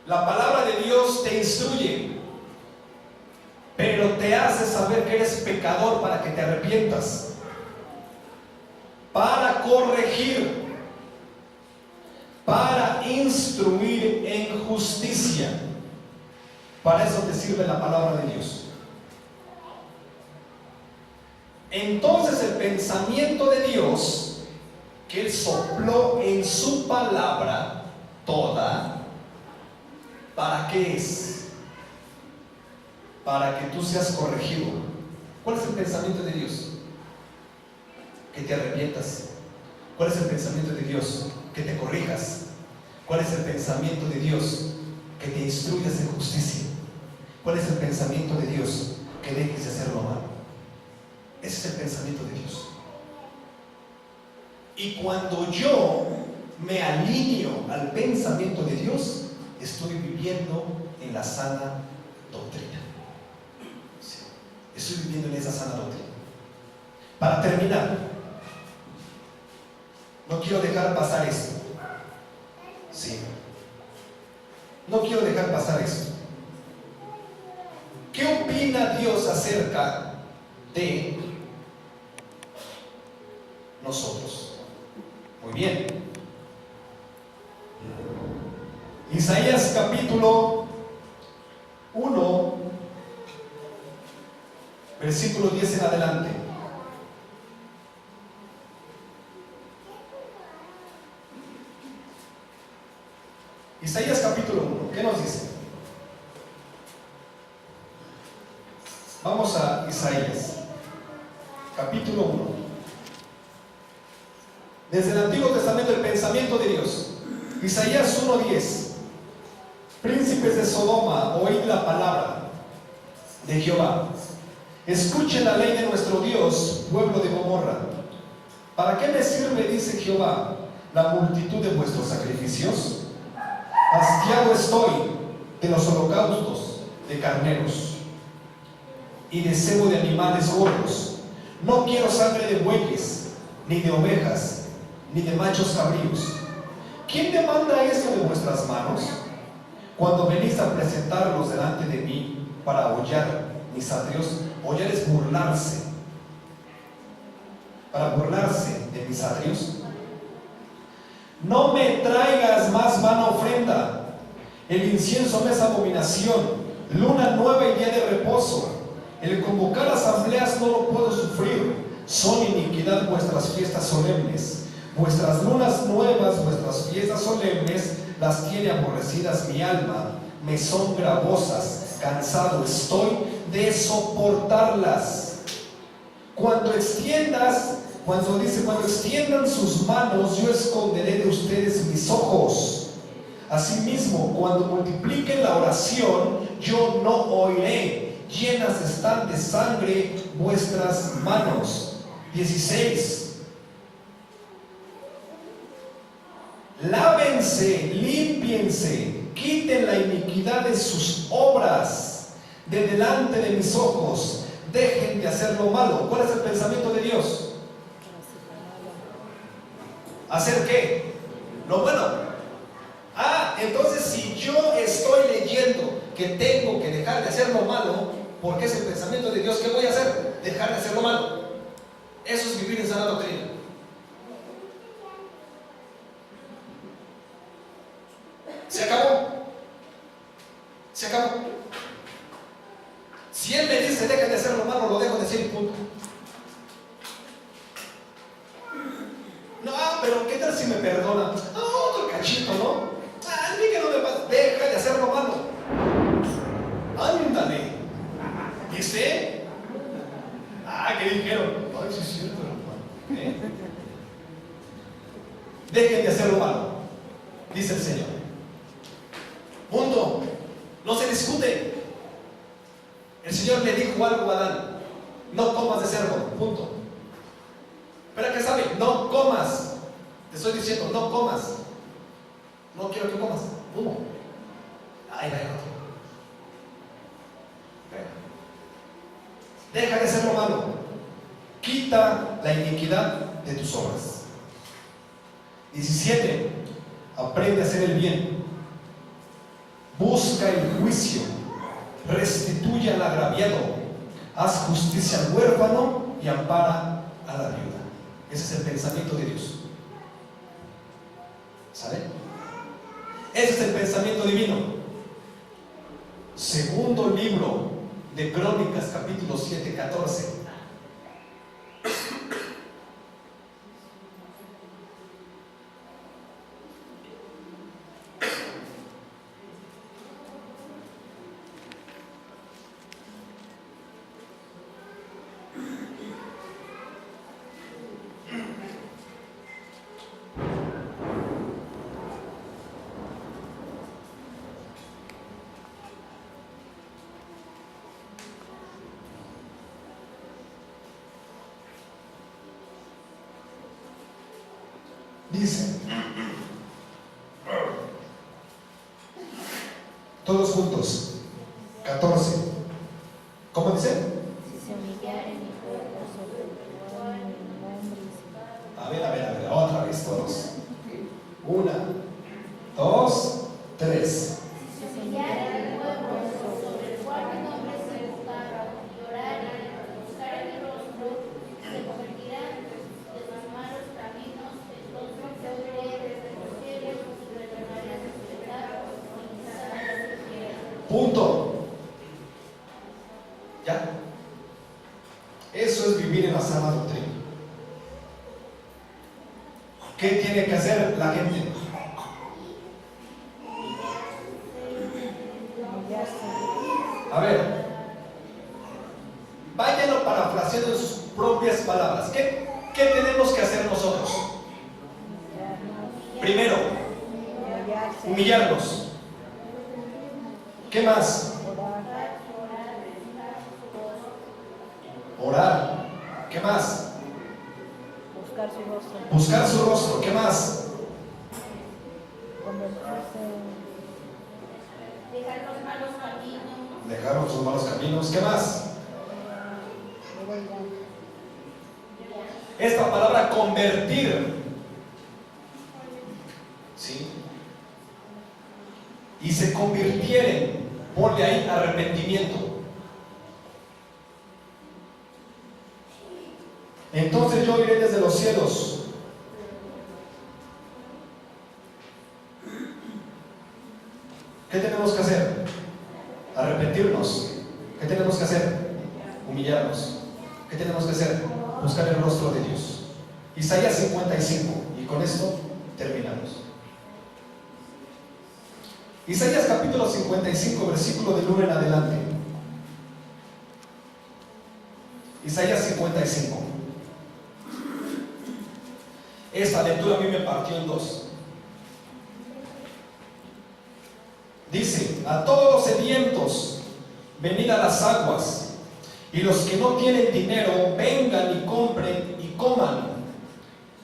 La palabra de Dios te instruye, pero te hace saber que eres pecador para que te arrepientas. Para corregir, para instruir en justicia. Para eso te sirve la palabra de Dios. Entonces el pensamiento de Dios que Él sopló en su palabra toda. ¿Para qué es? Para que tú seas corregido. ¿Cuál es el pensamiento de Dios? Que te arrepientas. ¿Cuál es el pensamiento de Dios? Que te corrijas. ¿Cuál es el pensamiento de Dios? Que te instruyas en justicia. ¿Cuál es el pensamiento de Dios? Que dejes de hacer lo malo. Ese es el pensamiento de Dios. Y cuando yo me alineo al pensamiento de Dios, estoy viviendo en la sana doctrina. Sí, estoy viviendo en esa sana doctrina. Para terminar, no quiero dejar pasar esto. Sí. No quiero dejar pasar esto. ¿Qué opina Dios acerca de nosotros? Muy bien. Isaías capítulo 1, versículo 10 en adelante. Isaías capítulo 1, ¿qué nos dice? Vamos a Isaías capítulo 1. Desde el Antiguo Testamento, el pensamiento de Dios. Isaías 1:10. Príncipes de Sodoma, oíd la palabra de Jehová. Escuchen la ley de nuestro Dios, pueblo de Gomorra. ¿Para qué me sirve, dice Jehová, la multitud de vuestros sacrificios? Hastiado estoy de los holocaustos de carneros y de cebo de animales gordos. No quiero sangre de bueyes, ni de ovejas, ni de machos cabríos. ¿Quién demanda esto de vuestras manos? Cuando venís a presentarlos delante de mí para hollar mis atrios. Hollar es burlarse. Para burlarse de mis atrios. No me traigas más vana ofrenda. El incienso me es abominación. Luna nueva y día de reposo. El convocar asambleas no lo puedo sufrir. Son iniquidad vuestras fiestas solemnes. Vuestras lunas nuevas, vuestras fiestas solemnes, las tiene aborrecidas mi alma. Me son gravosas. Cansado estoy de soportarlas. Cuando extiendan sus manos, yo esconderé de ustedes mis ojos. Asimismo, cuando multipliquen la oración, yo no oiré. Llenas están de sangre vuestras manos. 16. Lávense, límpiense, quiten la iniquidad de sus obras de delante de mis ojos. Dejen de hacer lo malo. ¿Cuál es el pensamiento de Dios? ¿Hacer qué? Lo bueno. Entonces si yo estoy leyendo que tengo que dejar de hacer lo malo, porque es el pensamiento de Dios, ¿qué voy a hacer? Dejar de hacer lo malo. Eso es vivir en sana doctrina. Se acabó. Se acabó. Si Él me dice deja de hacer lo malo, lo dejo de hacer y punto. No, pero ¿qué tal si me perdona? Otro cachito, ¿no? A mí que no me pasa. Deja de hacer lo malo. Ándale. ¿Viste? ¿Qué dijeron? Ay, sí es cierto, hermano. Dejen de hacer lo malo, dice el Señor. Punto. No se discute. El Señor le dijo algo a Adán: no comas de cerdo, punto. Pero que sabe, no comas. Te estoy diciendo, no comas. No quiero que comas. Punto. Ahí va otro. Deja de hacer lo malo. Quita la iniquidad de tus obras. 17. Aprende a hacer el bien. Busca el juicio. Restituye al agraviado. Haz justicia al huérfano y ampara a la viuda. Ese es el pensamiento de Dios. ¿Saben? Ese es el pensamiento divino. Segundo libro de Crónicas, capítulo 7, 14. Dice, todos juntos, 14. ¿Cómo dice? Si se humillare mi pueblo sobre el cual mi nombre es. A ver, otra vez todos. 1, 2, 3. Si se humillare mi pueblo sobre el cual mi nombre es invocado, llorare, buscare mi rostro, se convertirán de sus malos caminos, entonces yo oiré desde los cielos y perdonaré sus pecados y sanaré su tierra. Punto. ¿Ya? Eso es vivir en la sana doctrina. ¿Qué tiene que hacer la gente? humillarse, A ver, váyanlo parafraseando en sus propias palabras. ¿Qué tenemos que hacer nosotros? Primero, humillarse, humillarnos. ¿Qué más? Orar. ¿Qué más? buscar su rostro, Buscar su rostro. ¿Qué más? convertirse Dejar los malos caminos, Dejaron sus malos caminos. ¿Qué más? en heroidad, Esta palabra convertir. ¿Sí? Y se convirtieren. Ponle ahí arrepentimiento. Entonces yo iré desde los cielos. ¿Qué tenemos que hacer? Arrepentirnos. ¿Qué tenemos que hacer? Humillarnos. ¿Qué tenemos que hacer? Buscar el rostro de Dios. Isaías 55. Y con esto terminamos. Isaías capítulo 55, versículo del 1 en adelante. Isaías 55. Esta lectura a mí me partió en dos. Dice: a todos los sedientos, venid a las aguas, y los que no tienen dinero, vengan y compren y coman.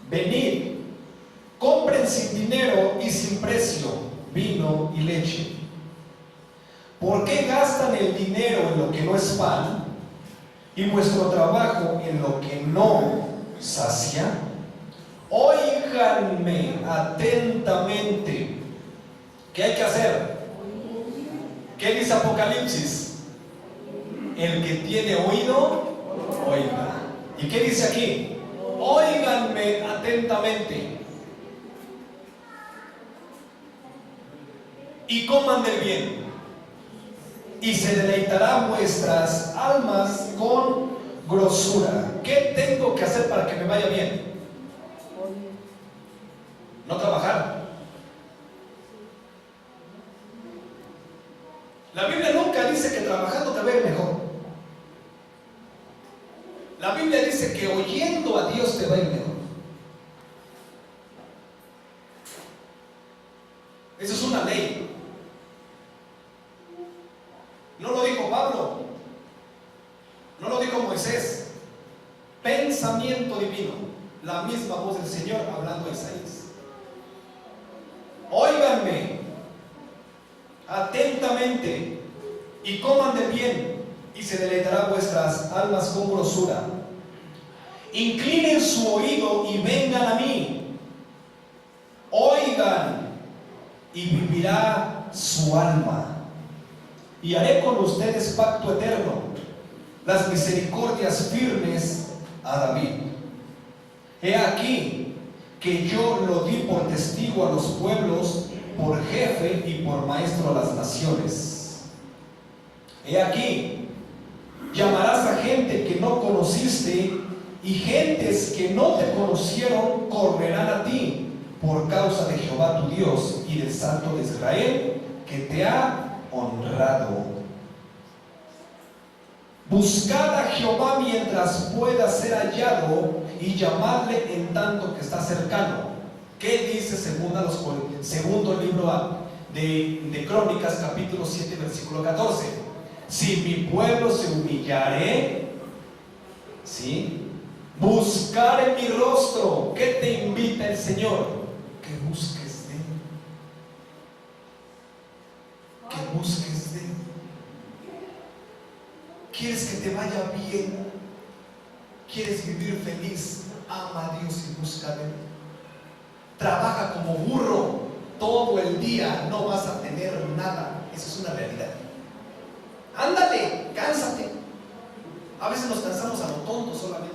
Venid, compren sin dinero y sin precio vino y leche. ¿Por qué gastan el dinero en lo que no es pan y vuestro trabajo en lo que no sacia? Óiganme atentamente. ¿Qué hay que hacer? ¿Qué dice Apocalipsis? El que tiene oído, oiga. ¿Y qué dice aquí? Óiganme atentamente y coman del bien, y se deleitarán vuestras almas con grosura. ¿Qué tengo que hacer para que me vaya bien? No trabajar. La Biblia nunca dice que trabajando te va a ir mejor. La Biblia dice que oyendo a Dios te va a ir mejor. Eso es una ley. No lo dijo Pablo, no lo dijo Moisés. Pensamiento divino, la misma voz del Señor hablando a Isaías. Óiganme atentamente y coman de bien, y se deleitará vuestras almas con grosura. Inclinen su oído y vengan a mí. Oigan y vivirá su alma. Y haré con ustedes pacto eterno, las misericordias firmes a David. He aquí que yo lo di por testigo a los pueblos, por jefe y por maestro a las naciones. He aquí, llamarás a gente que no conociste, y gentes que no te conocieron correrán a ti por causa de Jehová tu Dios y del Santo de Israel, que te ha honrado. Buscad a Jehová mientras pueda ser hallado, y llamadle en tanto que está cercano. ¿Qué dice segundo libro de Crónicas, capítulo 7, versículo 14? Si mi pueblo se humillare, ¿sí?, buscar en mi rostro. ¿Qué te invita el Señor? Señor, que busques de Él. Que busques de Él. ¿Quieres que te vaya bien? ¿Quieres vivir feliz? Ama a Dios y busca de Él. Trabaja como burro todo el día, no vas a tener nada. Eso es una realidad. Ándale, cánsate. A veces nos cansamos a lo tonto solamente.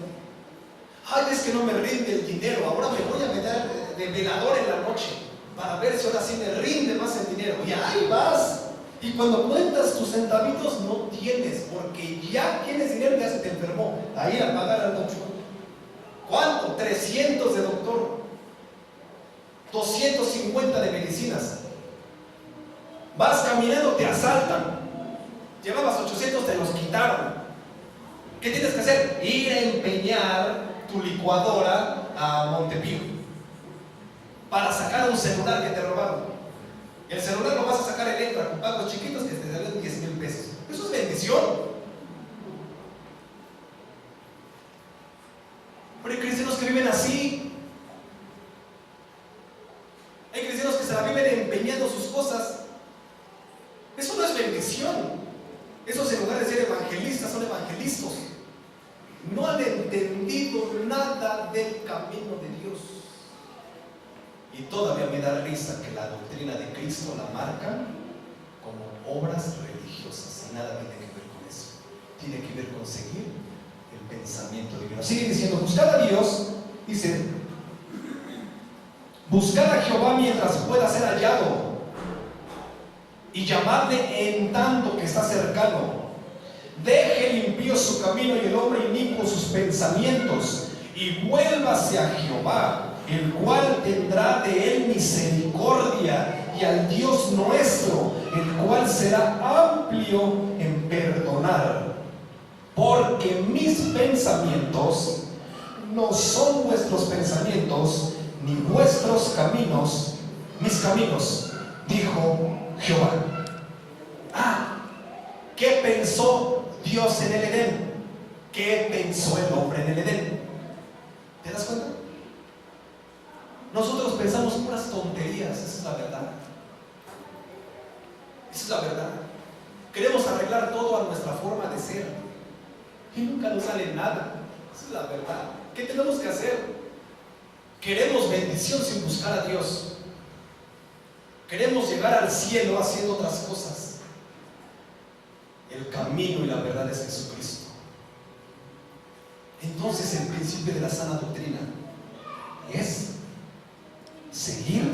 Ay, es que no me rinde el dinero. Ahora me voy a meter de velador en la noche para ver si ahora sí me rinde más el dinero. Y ahí vas. Y cuando cuentas tus centavitos no tienes, porque ya tienes dinero y ya se te enfermó. Ahí a pagar al doctor. ¿Cuánto? 300 de doctor, 250 de medicinas. Vas caminando, te asaltan. Llevabas 800, te los quitaron. ¿Qué tienes que hacer? Ir a empeñar tu licuadora a Montepío para sacar un celular que te robaron. El celular lo vas a sacar Electra con pagos chiquitos que te salen 10,000 pesos. Eso es bendición. Pero hay cristianos que viven así. Hay cristianos que se la viven empeñando sus cosas. Eso no es bendición. Esos en lugar de ser evangelistas son evangelistas. No han entendido nada del camino de Dios. Y todavía me da risa que la doctrina de Cristo la marcan como obras religiosas. Y nada tiene que ver con eso. Tiene que ver con seguir el pensamiento divino. Sigue diciendo, buscad a Dios. Dice, buscad a Jehová mientras pueda ser hallado, y llamadle en tanto que está cercano. Deje el impío su camino y el hombre inicuo sus pensamientos, y vuélvase a Jehová, el cual tendrá de él misericordia, y al Dios nuestro, el cual será amplio en perdonar. Porque mis pensamientos no son vuestros pensamientos, ni vuestros caminos mis caminos, dijo Jehová. ¿Qué pensó Dios en el Edén? ¿Qué pensó el hombre en el Edén? ¿Te das cuenta? Nosotros pensamos puras tonterías, esa es la verdad. Esa es la verdad. Queremos arreglar todo a nuestra forma de ser y nunca nos sale nada. Esa es la verdad. ¿Qué tenemos que hacer? Queremos bendición sin buscar a Dios. Queremos llegar al cielo haciendo otras cosas. El camino y la verdad es Jesucristo. Entonces el principio de la sana doctrina es seguir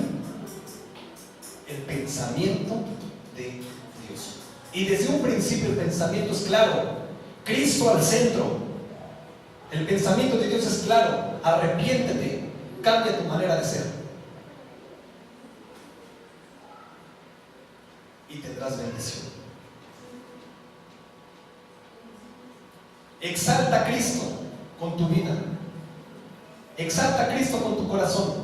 el pensamiento de Dios. Y desde un principio el pensamiento es claro. Cristo al centro. El pensamiento de Dios es claro. Arrepiéntete, cambia tu manera de ser y tendrás bendición. Exalta a Cristo con tu vida. Exalta a Cristo con tu corazón.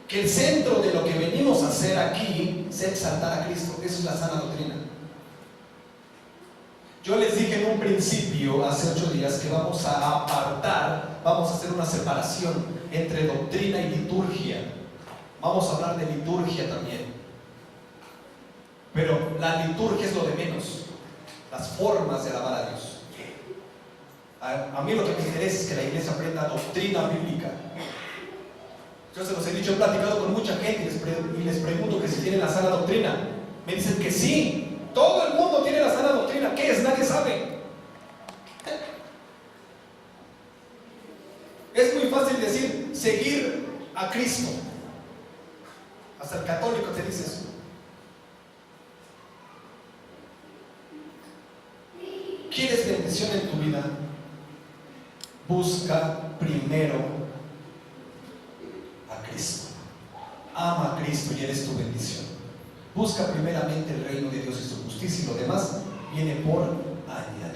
Que el centro de lo que venimos a hacer aquí sea exaltar a Cristo. Eso es la sana doctrina. Yo les dije en un principio, hace 8 días, que vamos a apartar, vamos a hacer una separación entre doctrina y liturgia. Vamos a hablar de liturgia también. Pero la liturgia es lo de menos. Las formas de alabar a Dios. A mí lo que me interesa es que la iglesia aprenda doctrina bíblica. Yo se los he dicho, he platicado con mucha gente y les pregunto que si tienen la sana doctrina. Me dicen que sí, todo el mundo tiene la sana doctrina. ¿Qué es? Nadie sabe. Es muy fácil decir seguir a Cristo. Hasta el católico te dice eso. ¿Quieres bendición en tu vida? Busca primero a Cristo. Ama a Cristo y Él es tu bendición. Busca primeramente el reino de Dios y su justicia, y lo demás viene por añadidura.